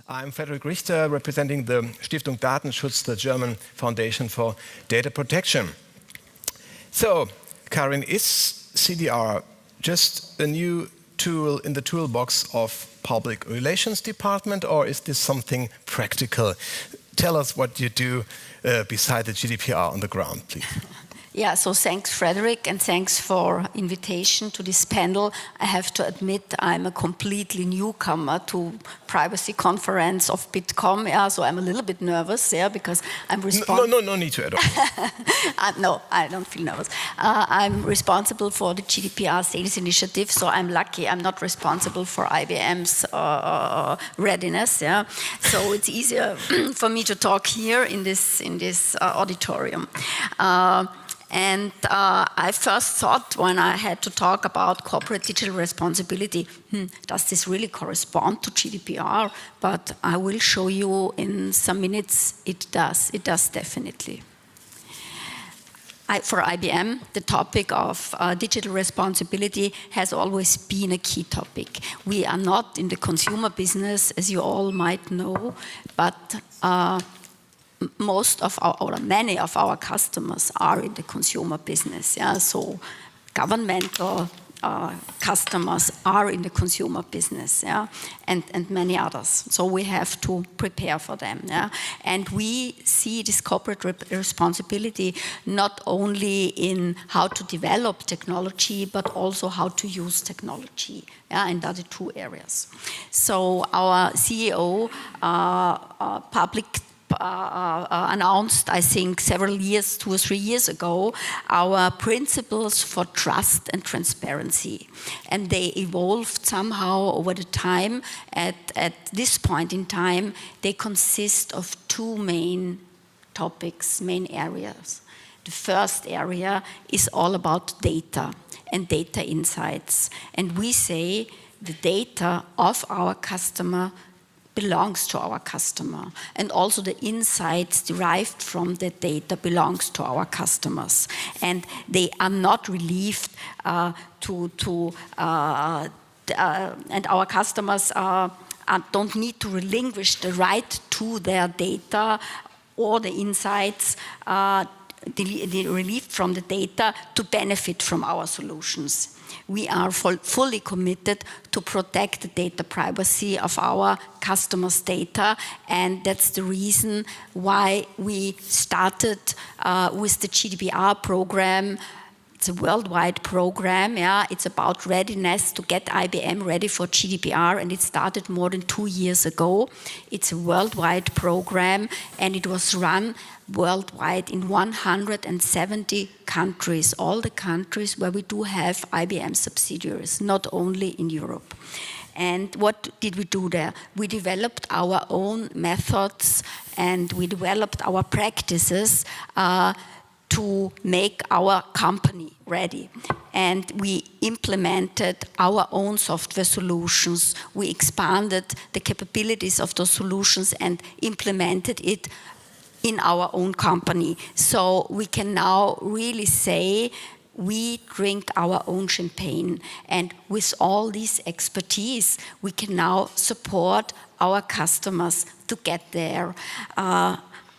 I'm Frederick Richter, representing the Stiftung Datenschutz, the German Foundation for Data Protection. So, Karin, is CDR just a new tool in the toolbox of public relations department, or is this something practical? Tell us what you do beside the GDPR on the ground, please. Yeah, so thanks, Frederick, and thanks for invitation to this panel. I have to admit I'm a completely newcomer to Privacy Conference of Bitkom, so I'm a little bit nervous, because I'm responsible. No need to at all. No, I don't feel nervous. I'm responsible for the GDPR sales initiative, so I'm lucky I'm not responsible for IBM's readiness. So it's easier for me to talk here in this auditorium. And I first thought when I had to talk about corporate digital responsibility, does this really correspond to GDPR? But I will show you in some minutes it does. It does definitely. For IBM, the topic of digital responsibility has always been a key topic. We are not in the consumer business, as you all might know, but most of our, or many of our customers are in the consumer business. So governmental customers are in the consumer business, and many others. So we have to prepare for them. And we see this corporate responsibility not only in how to develop technology, but also how to use technology. And are the two areas. So our CEO announced, I think, 2 or 3 years ago, our principles for trust and transparency. And they evolved somehow over the time. At this point in time, they consist of 2 main topics, main areas. The first area is all about data and data insights. And we say the data of our customer belongs to our customer, and also the insights derived from the data belongs to our customers, and they are not relieved and our customers don't need to relinquish the right to their data or the insights relieved from the data to benefit from our solutions. We are fully committed to protect the data privacy of our customers' data, and that's the reason why we started with the GDPR program. It's a worldwide program. It's about readiness to get IBM ready for GDPR, and it started more than 2 years ago. It's a worldwide program, and it was run worldwide in 170 countries, all the countries where we do have IBM subsidiaries, not only in Europe. And what did we do there? We developed our own methods and we developed our practices to make our company ready. And we implemented our own software solutions. We expanded the capabilities of those solutions and implemented it in our own company. So we can now really say we drink our own champagne. And with all this expertise, we can now support our customers to get there.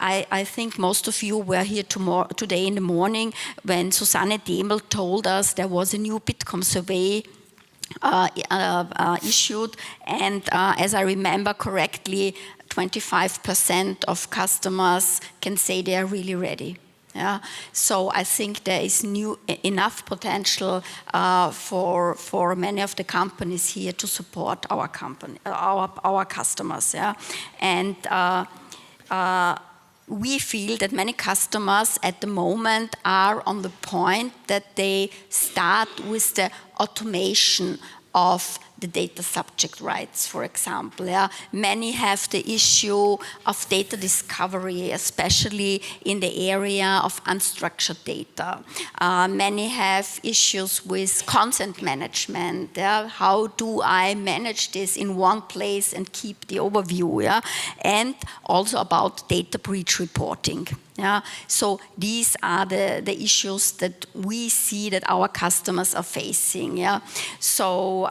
I think most of you were here today in the morning when Susanne Demel told us there was a new Bitkom survey issued, and as I remember correctly, 25% of customers can say they are really ready. So I think there is enough potential for many of the companies here to support our customers. And we feel that many customers at the moment are on the point that they start with the automation of the data subject rights, for example. Many have the issue of data discovery, especially in the area of unstructured data. Many have issues with consent management. How do I manage this in one place and keep the overview? And also about data breach reporting. So these are the issues that we see that our customers are facing. So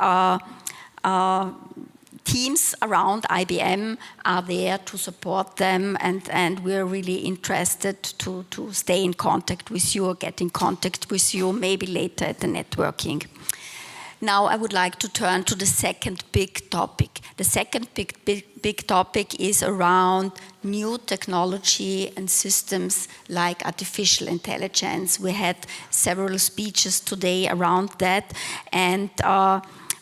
teams around IBM are there to support them, and we're really interested to stay in contact with you or get in contact with you maybe later at the networking. Now I would like to turn to the second big topic. The second big topic is around new technology and systems like artificial intelligence. We had several speeches today around that, and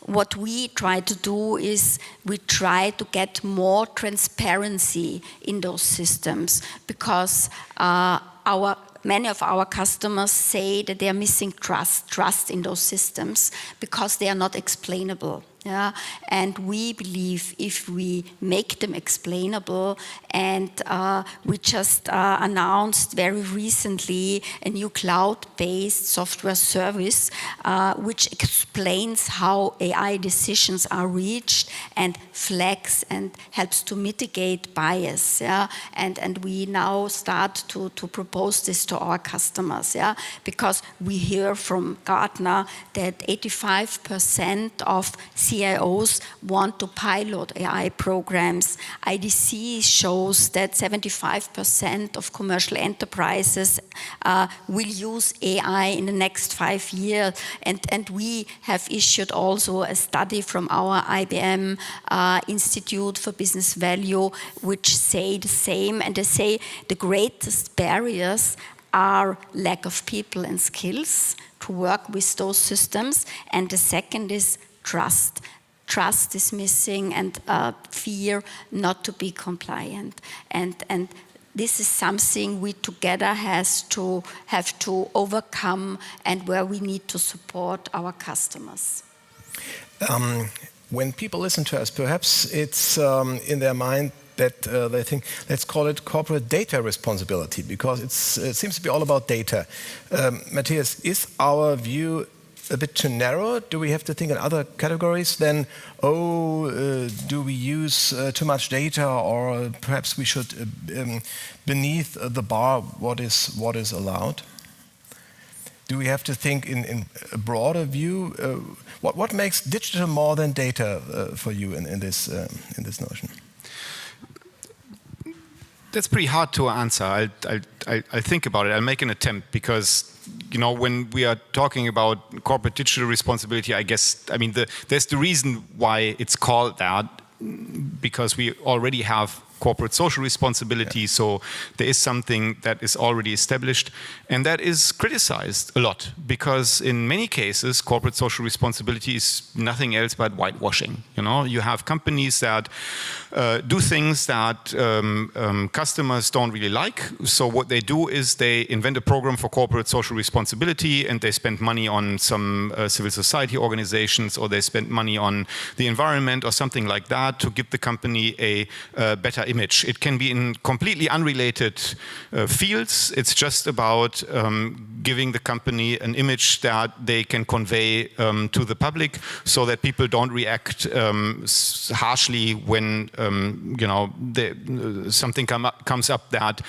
what we try to do is we try to get more transparency in those systems, because many of our customers say that they are missing trust in those systems because they are not explainable. Yeah? And we believe if we make them explainable, and we just announced very recently a new cloud-based software service which explains how AI decisions are reached and flags and helps to mitigate bias. Yeah? And we now start to propose this to our customers, yeah? Because we hear from Gartner that 85% of CIOs want to pilot AI programs. IDC shows that 75% of commercial enterprises will use AI in the next 5 years. And we have issued also a study from our IBM Institute for Business Value, which say the same. And they say the greatest barriers are lack of people and skills to work with those systems. And the second is trust. Trust is missing, and fear not to be compliant. And this is something we together have to overcome, and where we need to support our customers. When people listen to us, perhaps it's in their mind that they think, let's call it corporate data responsibility, because it seems to be all about data. Matthias, is our view a bit too narrow? Do we have to think in other categories than, do we use too much data, or perhaps we should beneath the bar what is allowed? Do we have to think in a broader view? What makes digital more than data for you in this notion? That's pretty hard to answer. I'll think about it. I'll make an attempt, because when we are talking about corporate digital responsibility, there's the reason why it's called that, because we already have corporate social responsibility, so there is something that is already established, and that is criticized a lot, because in many cases corporate social responsibility is nothing else but whitewashing. You have companies that do things that customers don't really like, so what they do is they invent a program for corporate social responsibility, and they spend money on some civil society organizations, or they spend money on the environment or something like that to give the company a better image. It can be in completely unrelated fields. It's just about giving the company an image that they can convey to the public, so that people don't react harshly when something comes up that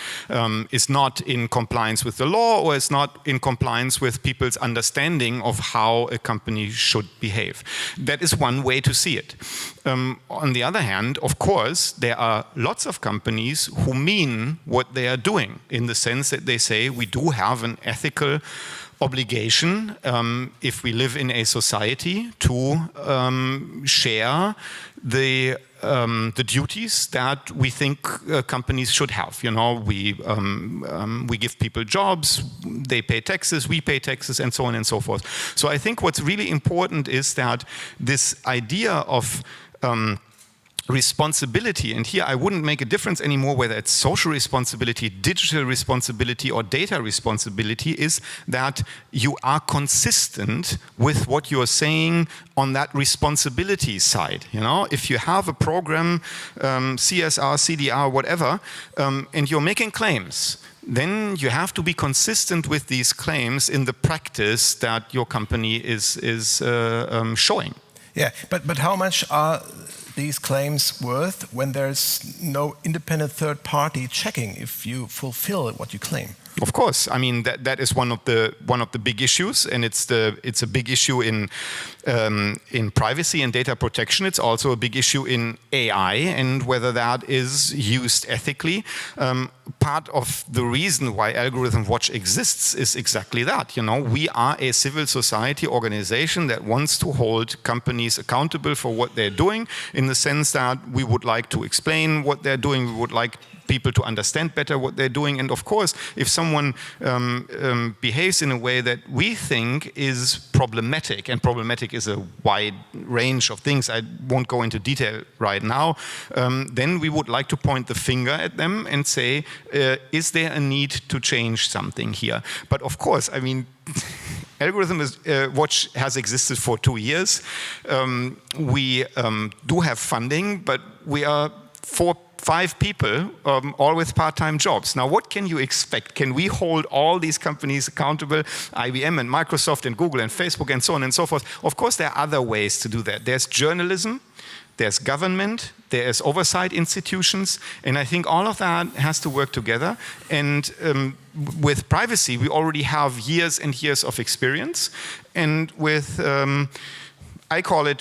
is not in compliance with the law, or is not in compliance with people's understanding of how a company should behave. That is one way to see it. On the other hand, of course, there are lots of companies who mean what they are doing, in the sense that they say we do have an ethical obligation, if we live in a society, to share the duties that we think companies should have. We give people jobs, they pay taxes, we pay taxes, and so on and so forth. So I think what's really important is that this idea of responsibility, and here I wouldn't make a difference anymore whether it's social responsibility, digital responsibility, or data responsibility, is that you are consistent with what you're saying on that responsibility side. If you have a program, CSR, CDR, whatever, and you're making claims, then you have to be consistent with these claims in the practice that your company is showing. Yeah, but how much are these claims worth when there's no independent third party checking if you fulfill what you claim? Of course, I mean that is one of the big issues, and it's a big issue in privacy and data protection. It's also a big issue in AI and whether that is used ethically. Part of the reason why AlgorithmWatch exists is exactly that. You know, we are a civil society organization that wants to hold companies accountable for what they're doing, in the sense that we would like to explain what they're doing. We would like people to understand better what they're doing. And of course, if someone behaves in a way that we think is problematic, and problematic is a wide range of things, I won't go into detail right now, then we would like to point the finger at them and say, is there a need to change something here? But of course, I mean, AlgorithmWatch has existed for 2 years. We do have funding, but we are 4-5 people, all with part-time jobs. Now, what can you expect? Can we hold all these companies accountable, IBM and Microsoft and Google and Facebook and so on and so forth? Of course, there are other ways to do that. There's journalism, there's government, there's oversight institutions, and I think all of that has to work together. And with privacy, we already have years and years of experience. And with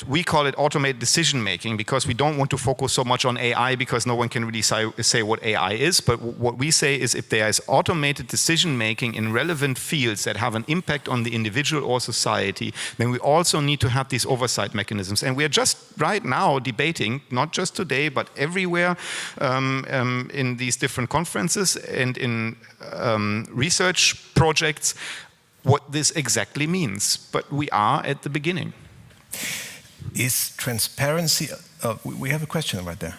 we call it automated decision making, because we don't want to focus so much on AI, because no one can really say what AI is. But what we say is, if there is automated decision making in relevant fields that have an impact on the individual or society, then we also need to have these oversight mechanisms. And we are just right now debating, not just today, but everywhere in these different conferences and in research projects, what this exactly means. But we are at the beginning. Is transparency, we have a question right there.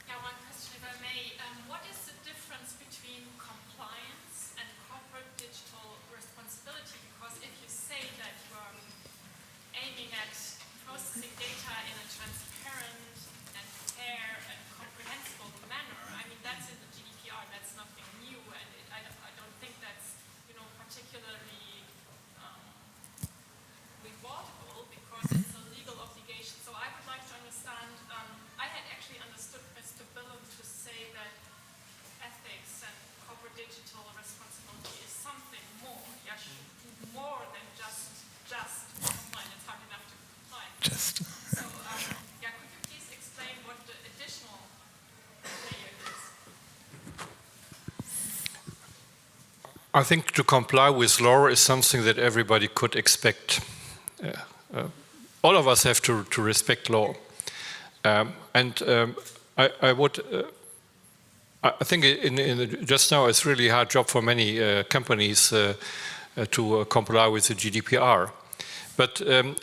Yeah, one question if I may. What is the difference between compliance and corporate digital responsibility? Because if you say that you are aiming at processing data in a transparent and fair and comprehensible manner, I mean, that's in the GDPR, that's nothing new, and I don't think that's, you know, particularly rewardable, because it's a legal obligation. So I would like to understand, I had actually understood Mr. Billen to say that ethics and corporate digital responsibility is something more. You should do more than just comply. It's hard enough to comply. So, yeah, could you please explain what the additional layer is? I think to comply with law is something that everybody could expect. All of us have to respect law, I think just now it's really a hard job for many companies to comply with the GDPR. But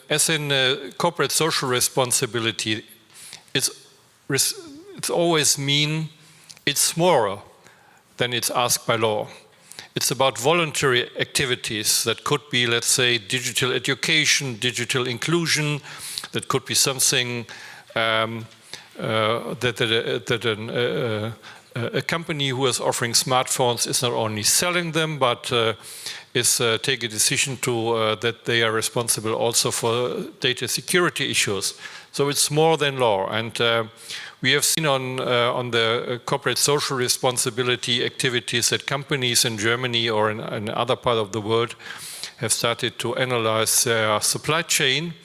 as in corporate social responsibility, it's always mean it's more than it's asked by law. It's about voluntary activities that could be, let's say, digital education, digital inclusion. That could be something that a company who is offering smartphones is not only selling them, but is take a decision to that they are responsible also for data security issues. So it's more than law. And we have seen on the corporate social responsibility activities that companies in Germany or in other part of the world have started to analyze their supply chain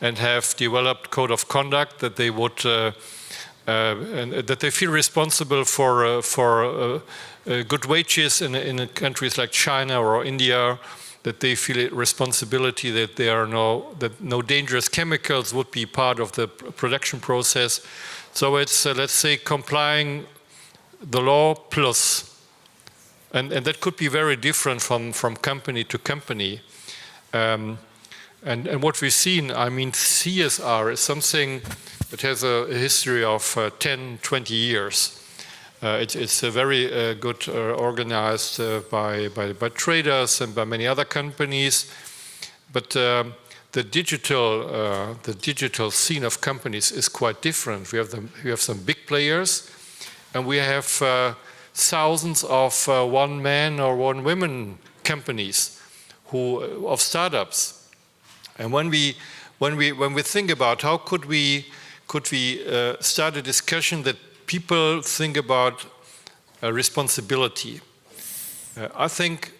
and have developed code of conduct that they would and that they feel responsible for good wages in countries like China or India, that they feel a responsibility that no dangerous chemicals would be part of the production process. So it's, let's say, complying the law plus. And that could be very different from company to company. And what we've seen, I mean, CSR is something that has a history of 10, 20 years. It's a very good organized by traders and by many other companies. But the digital scene of companies is quite different. We have some big players, and we have thousands of one-man or one-woman companies of startups. And when we think about how could we start a discussion that people think about responsibility, I think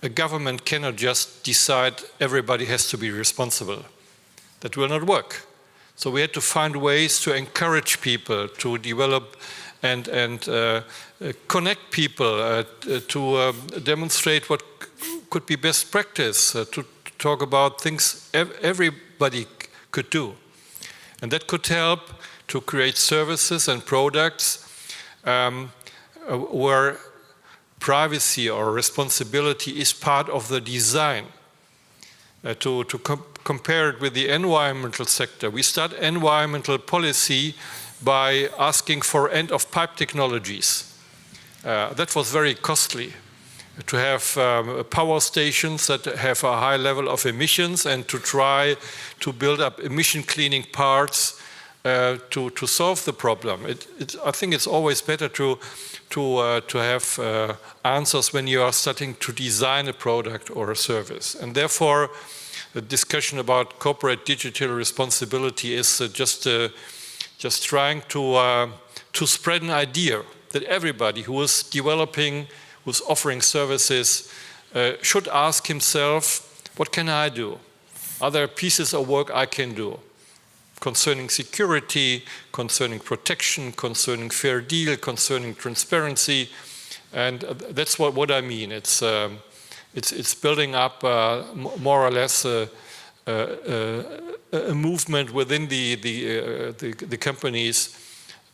a government cannot just decide everybody has to be responsible. That will not work. So we had to find ways to encourage people to develop and connect people to demonstrate what could be best practice, to talk about things everybody could do. And that could help to create services and products where privacy or responsibility is part of the design. To compare it with the environmental sector, we start environmental policy by asking for end-of-pipe technologies. That was very costly. To have power stations that have a high level of emissions and to try to build up emission cleaning parts to solve the problem. I think it's always better to have answers when you are starting to design a product or a service. And therefore, the discussion about corporate digital responsibility is just trying to spread an idea that everybody who is developing, who's offering services, should ask himself, what can I do? Are there pieces of work I can do? Concerning security, concerning protection, concerning fair deal, concerning transparency. And that's what I mean. It's building up more or less a movement within the companies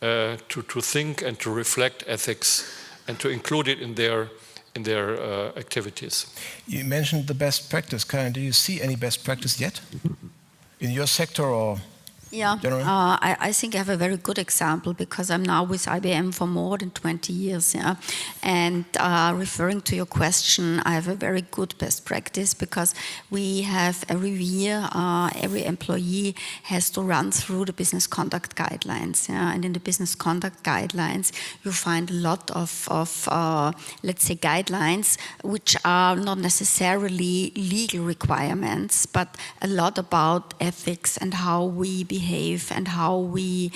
to think and to reflect ethics and to include it in their activities. You mentioned the best practice. Karin, do you see any best practice yet in your sector or? Yeah, I think I have a very good example because I'm now with IBM for more than 20 years. Yeah? And referring to your question, I have a very good best practice because we have every year, every employee has to run through the business conduct guidelines. Yeah? And in the business conduct guidelines, you find a lot of let's say, guidelines which are not necessarily legal requirements, but a lot about ethics and how we behave and how we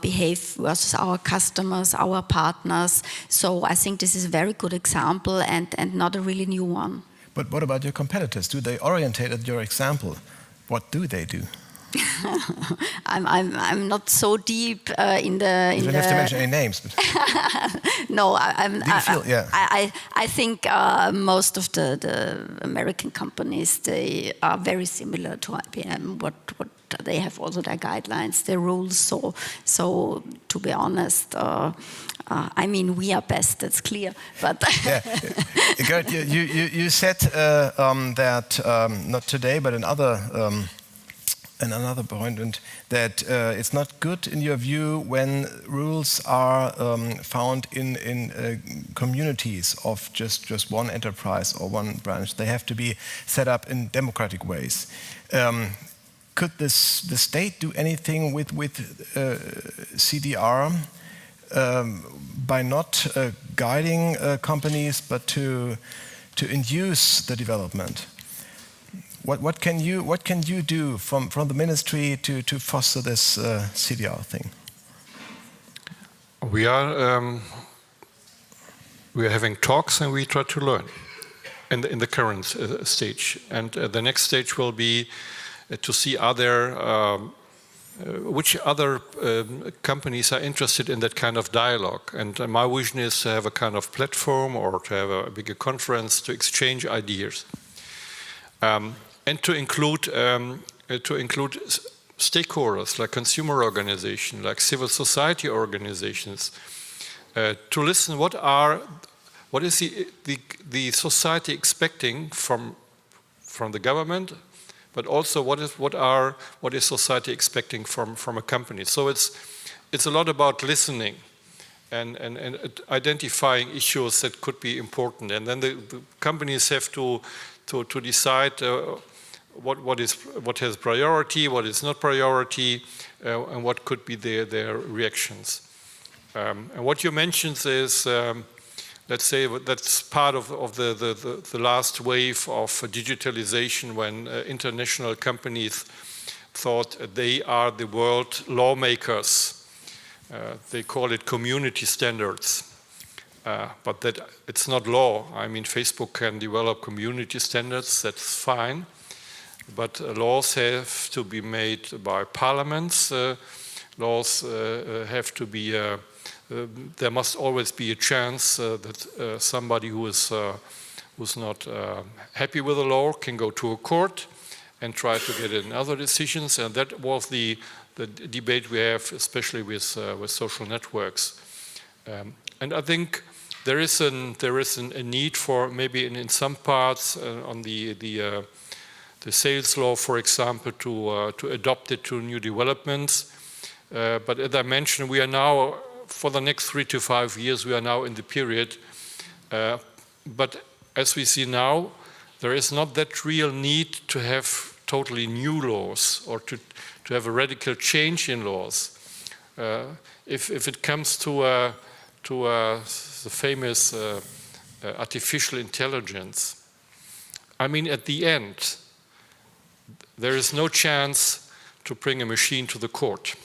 behave versus our customers, our partners. So I think this is a very good example and not a really new one. But what about your competitors? Do they orientate at your example? What do they do? I'm not so deep in the. You don't have to mention any names. But no, I think most of the American companies, they are very similar to IBM. What they have also their guidelines, their rules. So to be honest, I mean, we are best. That's clear. But Gerd, you said that not today, but in another point, and that it's not good in your view when rules are found in communities of just one enterprise or one branch. They have to be set up in democratic ways. Could the state do anything with CDR by not guiding companies, but to induce the development? What can you do from the ministry to foster this CDR thing? We are having talks and we try to learn in the current stage. And the next stage will be to see which other companies are interested in that kind of dialogue. And my vision is to have a kind of platform or to have a bigger conference to exchange ideas. And to include stakeholders like consumer organizations, like civil society organizations, to listen what is the society expecting from the government, but also what is society expecting from a company. So it's a lot about listening and identifying issues that could be important, and then the companies have to decide what has priority, what is not priority, and what could be their reactions. And what you mentioned is, let's say, that's part of the last wave of digitalization when international companies thought they are the world lawmakers. They call it community standards. but that it's not law. I mean, Facebook can develop community standards, that's fine. But laws have to be made by parliaments. Laws have to be, there must always be a chance that somebody who's not happy with the law can go to a court and try to get in other decisions. And that was the debate we have, especially with social networks. And I think there is a need for maybe in some parts on the sales law, for example, to adopt it to new developments. But as I mentioned, we are now, for the next 3 to 5 years, we are now in the period. But as we see now, there is not that real need to have totally new laws or to have a radical change in laws. If it comes to the famous artificial intelligence, I mean, at the end, there is no chance to bring a machine to the court.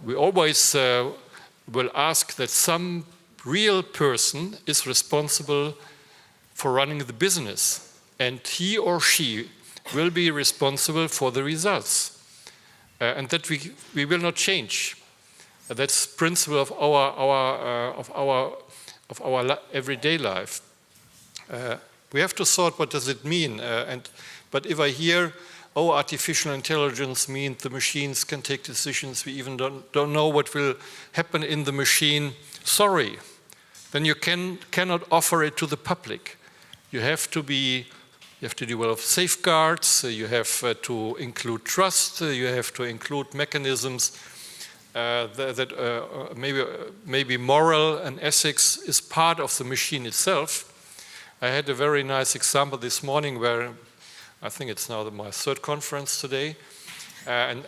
We always will ask that some real person is responsible for running the business, and he or she will be responsible for the results, and that we will not change. That's principle of our everyday life. We have to sort what does it mean, but if I hear, oh, artificial intelligence means the machines can take decisions, we even don't know what will happen in the machine, sorry, then you cannot offer it to the public. You have to develop safeguards, you have to include trust, you have to include mechanisms that maybe moral and ethics is part of the machine itself. I had a very nice example this morning where I think it's now my 3rd conference today, and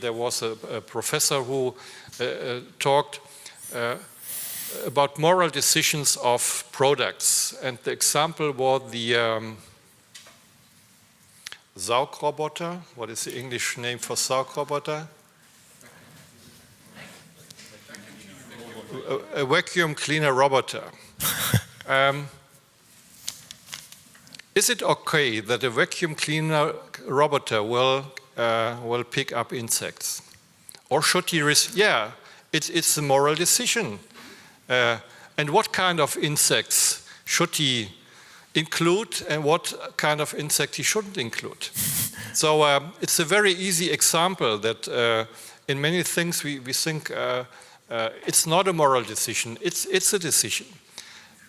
there was a professor who talked about moral decisions of products, and the example was the Saugroboter. What is the English name for Saugroboter? A vacuum cleaner robot. Is it okay that a vacuum cleaner robot will pick up insects, or should he risk? Yeah, it's a moral decision. And what kind of insects should he include, and what kind of insect he shouldn't include? So it's a very easy example that in many things we think it's not a moral decision, it's a decision.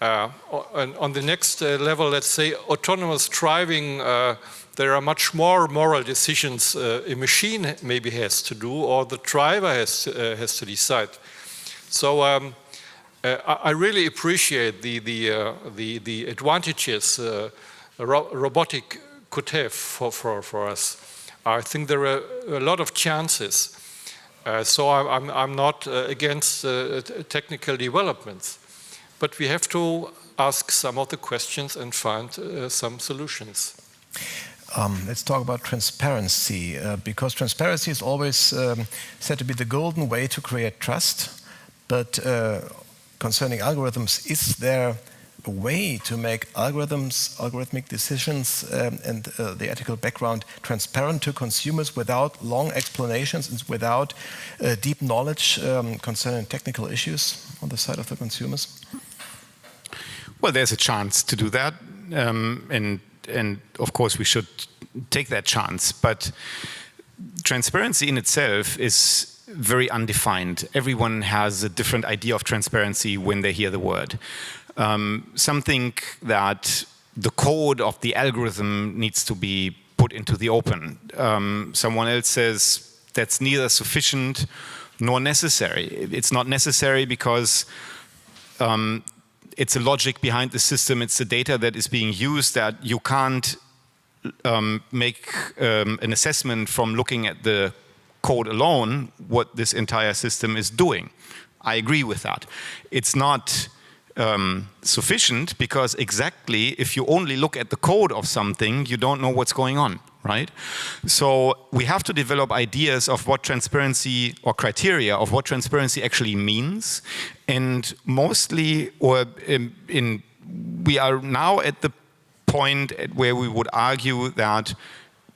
On the next level, let's say autonomous driving, there are much more moral decisions a machine maybe has to do, or the driver has to decide. So I really appreciate the advantages robotic could have for us. I think there are a lot of chances. So I'm not against technical developments. But we have to ask some of the questions and find some solutions. Let's talk about transparency, because transparency is always said to be the golden way to create trust. But concerning algorithms, is there a way to make algorithmic decisions and the ethical background transparent to consumers without long explanations and without deep knowledge concerning technical issues on the side of the consumers? Well, there's a chance to do that, and of course we should take that chance. But transparency in itself is very undefined. Everyone has a different idea of transparency when they hear the word. Some think that the code of the algorithm needs to be put into the open. Someone else says that's neither sufficient nor necessary. It's not necessary because it's a logic behind the system, it's the data that is being used, that you can't make an assessment from looking at the code alone what this entire system is doing. I agree with that. It's not sufficient because exactly if you only look at the code of something, you don't know what's going on, right? So we have to develop ideas of what transparency, or criteria of what transparency actually means, And mostly, we are now at the point where we would argue that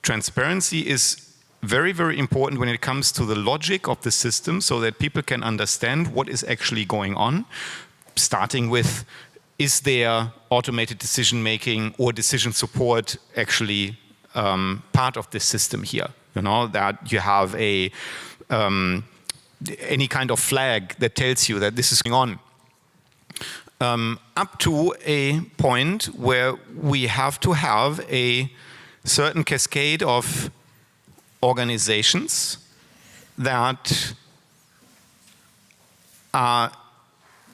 transparency is very, very important when it comes to the logic of the system, so that people can understand what is actually going on, starting with, is there automated decision making or decision support actually part of this system here? You know, that you have a any kind of flag that tells you that this is going on. Up to a point where we have to have a certain cascade of organizations that are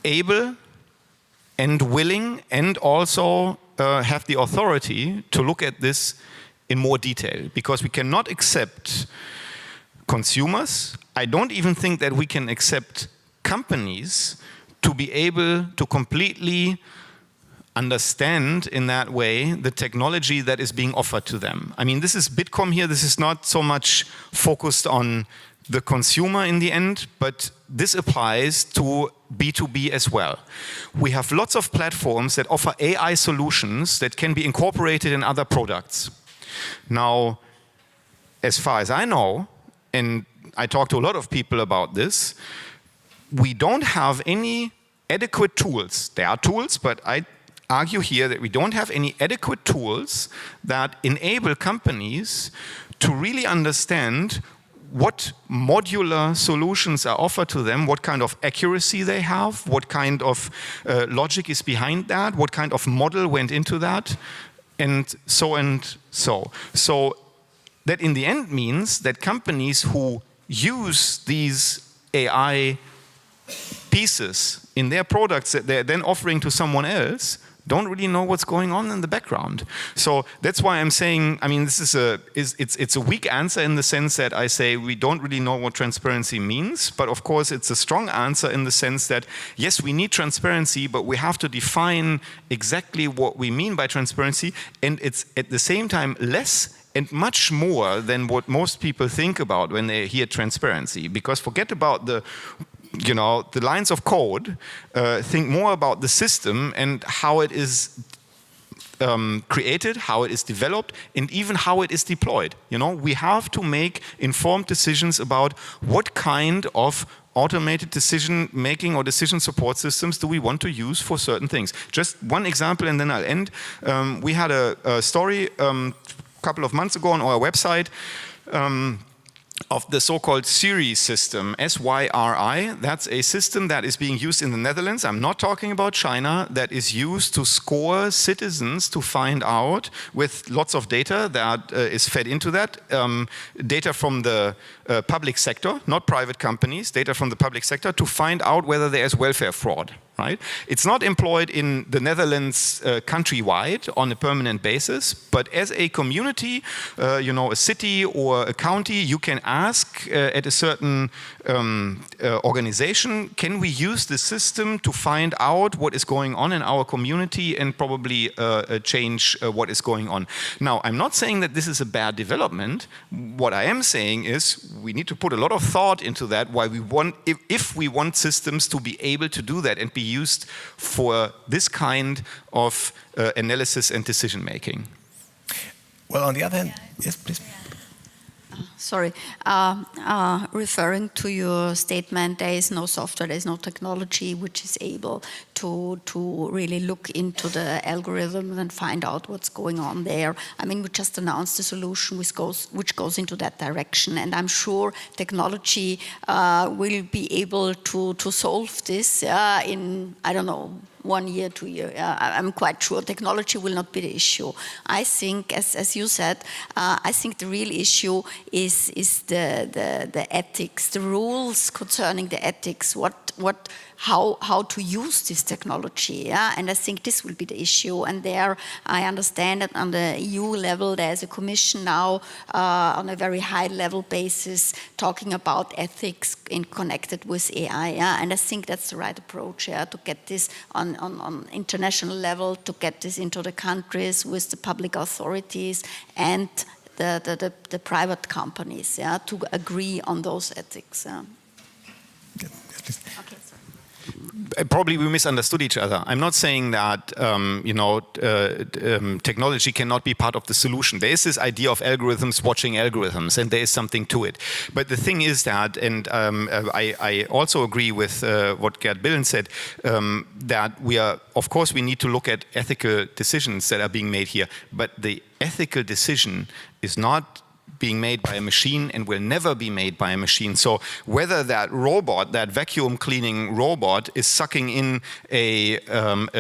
able and willing and also have the authority to look at this in more detail, because we cannot accept consumers. I don't even think that we can accept companies to be able to completely understand in that way the technology that is being offered to them. I mean, this is Bitkom here. This is not so much focused on the consumer in the end, but this applies to B2B as well. We have lots of platforms that offer AI solutions that can be incorporated in other products. Now, as far as I know, and I talk to a lot of people about this, we don't have any adequate tools. There are tools, but I argue here that we don't have any adequate tools that enable companies to really understand what modular solutions are offered to them, what kind of accuracy they have, what kind of logic is behind that, what kind of model went into that, and so and so. So that in the end means that companies who use these AI pieces in their products that they're then offering to someone else don't really know what's going on in the background. So that's why I'm saying, I mean, this is it's a weak answer in the sense that I say we don't really know what transparency means, but of course it's a strong answer in the sense that, yes, we need transparency, but we have to define exactly what we mean by transparency, and it's at the same time less and much more than what most people think about when they hear transparency. Because forget about the lines of code, think more about the system and how it is created, how it is developed, and even how it is deployed. You know, we have to make informed decisions about what kind of automated decision making or decision support systems do we want to use for certain things. Just one example and then I'll end. We had a story a couple of months ago on our website of the so-called SYRI system, S-Y-R-I. That's a system that is being used in the Netherlands. I'm not talking about China. That is used to score citizens to find out, with lots of data that is fed into that, data from the public sector, not private companies, data from the public sector, to find out whether there is welfare fraud. Right? It's not employed in the Netherlands countrywide on a permanent basis, but as a community, a city or a county, you can ask at a certain organization, can we use the system to find out what is going on in our community and probably change what is going on. Now, I'm not saying that this is a bad development. What I am saying is we need to put a lot of thought into that, why we want, if we want systems to be able to do that and be used for this kind of analysis and decision making. Well, on the other hand, yes, please. Sorry, referring to your statement, there is no software, there is no technology which is able to really look into the algorithm and find out what's going on there. I mean, we just announced a solution which goes into that direction, and I'm sure technology will be able to solve this in, I don't know, 1 year, 2 years. I'm quite sure technology will not be the issue. I think, as you said, I think the real issue is the ethics, the rules concerning the ethics, how to use this technology, and I think this will be the issue. And there, I understand that on the EU level, there's a commission now on a very high level basis talking about ethics connected with AI, and I think that's the right approach, to get this on international level, to get this into the countries with the public authorities and the private companies, to agree on those ethics. Yes, please. Okay, sorry. probably we misunderstood each other. I'm not saying that technology cannot be part of the solution. There is this idea of algorithms watching algorithms, and there is something to it. But the thing is that, and I also agree with what Gerd Billen said, that of course we need to look at ethical decisions that are being made here, but the ethical decision is not being made by a machine and will never be made by a machine. So whether that robot, that vacuum cleaning robot, is sucking in a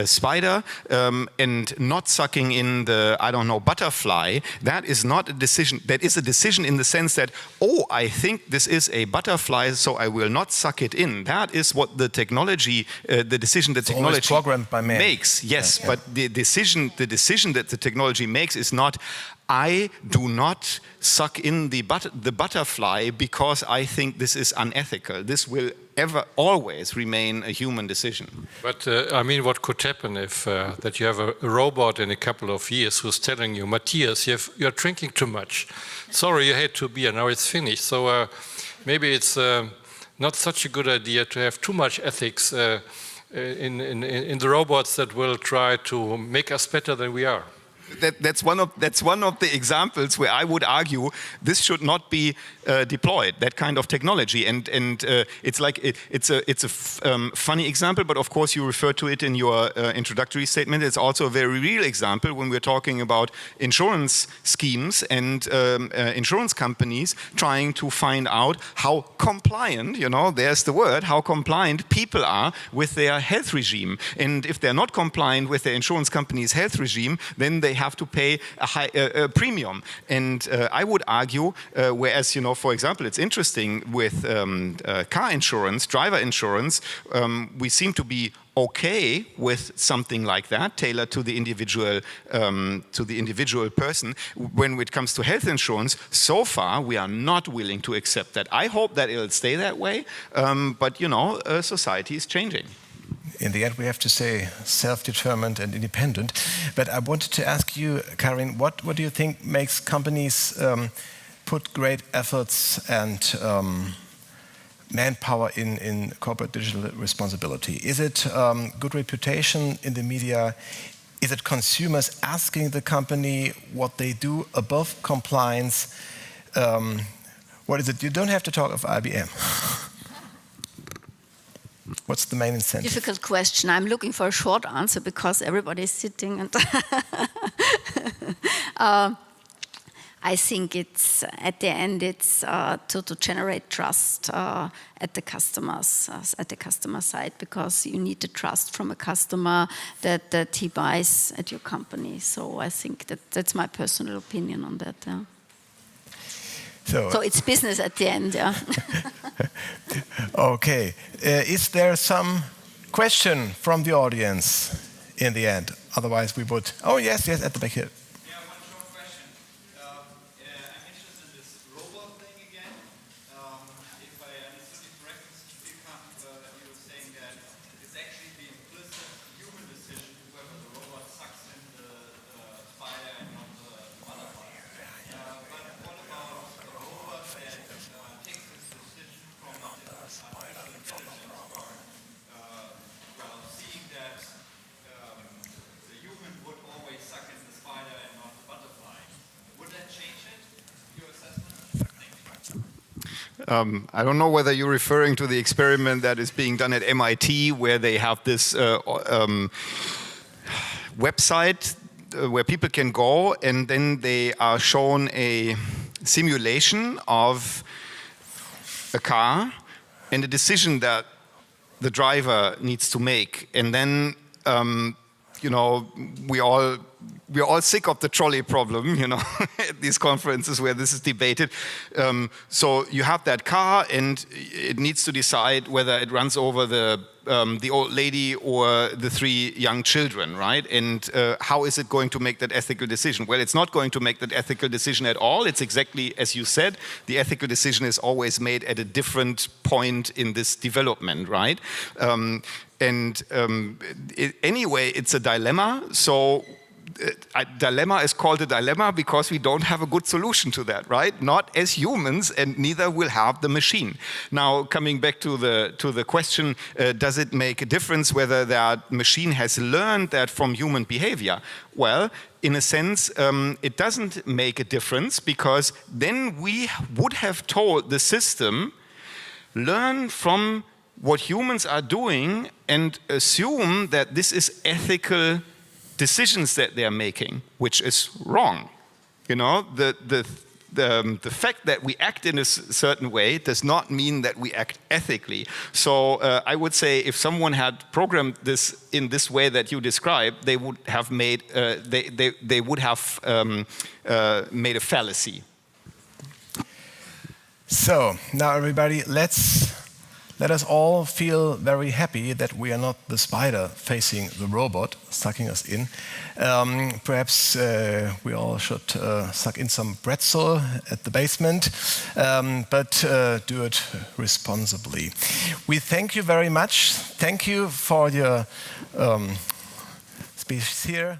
spider and not sucking in the, I don't know, butterfly, that is not a decision. That is a decision in the sense that, oh, I think this is a butterfly, so I will not suck it in. That is what the technology, the decision that technology programmed by man. Makes. Yes, yeah. But the decision that the technology makes is not, I do not suck in the butterfly because I think this is unethical. This will always remain a human decision. But I mean, what could happen if that you have a robot in a couple of years who's telling you, Matthias, you're drinking too much. Sorry, you had 2 beers, now it's finished. So maybe it's not such a good idea to have too much ethics in the robots that will try to make us better than we are. That's one of the examples where I would argue this should not be deployed, that kind of technology, and it's like it's a funny example, but of course you refer to it in your introductory statement. It's also a very real example when we're talking about insurance schemes and insurance companies trying to find out how compliant, there's the word, how compliant people are with their health regime, and if they're not compliant with their insurance company's health regime, then they have to pay a high premium. And I would argue, whereas, for example, it's interesting with car insurance, driver insurance, we seem to be okay with something like that, tailored to the individual person. When it comes to health insurance, so far we are not willing to accept that. I hope that it'll stay that way, but society is changing. In the end, we have to say self-determined and independent. But I wanted to ask you, Karin, what do you think makes companies put great efforts and manpower in corporate digital responsibility? Is it good reputation in the media? Is it consumers asking the company what they do above compliance? What is it? You don't have to talk of IBM. What's the main incentive? Difficult question. I'm looking for a short answer because everybody's sitting and I think it's at the end it's to generate trust at the customer side, because you need the trust from a customer that he buys at your company. So I think that's my personal opinion on that. Yeah. So it's business at the end, yeah. Okay. Is there some question from the audience in the end? Otherwise we would... Oh, yes, at the back here. Yeah, one short question. I'm interested in this robot thing again. If I understood you correctly, Mr. Spielkamp, you were saying that it's actually the implicit human decision whether the robot sucks in the spider and not the butterfly. But what about the robot that takes this decision from artificial intelligence or seeing that the human would always suck in the spider and not the butterfly? Would that change it, your assessment? I don't know whether you're referring to the experiment that is being done at MIT, where they have this website where people can go and then they are shown a simulation of a car and a decision that the driver needs to make. And then, we're all sick of the trolley problem, at these conferences where this is debated. So you have that car and it needs to decide whether it runs over the old lady or the 3 young children, right? And how is it going to make that ethical decision? Well, it's not going to make that ethical decision at all. It's exactly as you said, the ethical decision is always made at a different point in this development, right? Anyway, it's a dilemma. So dilemma is called a dilemma because we don't have a good solution to that, right? Not as humans, and neither will have the machine. Now, coming back to the question, does it make a difference whether that machine has learned that from human behavior? Well, in a sense, it doesn't make a difference, because then we would have told the system, learn from what humans are doing and assume that this is ethical decisions that they're making, which is wrong. You know, the fact that we act in a certain way does not mean that we act ethically. So I would say if someone had programmed this in this way that you described, they would have made they would have made a fallacy. So now, everybody, let us all feel very happy that we are not the spider facing the robot, sucking us in. Perhaps we all should suck in some pretzel at the basement, but do it responsibly. We thank you very much. Thank you for your speech here.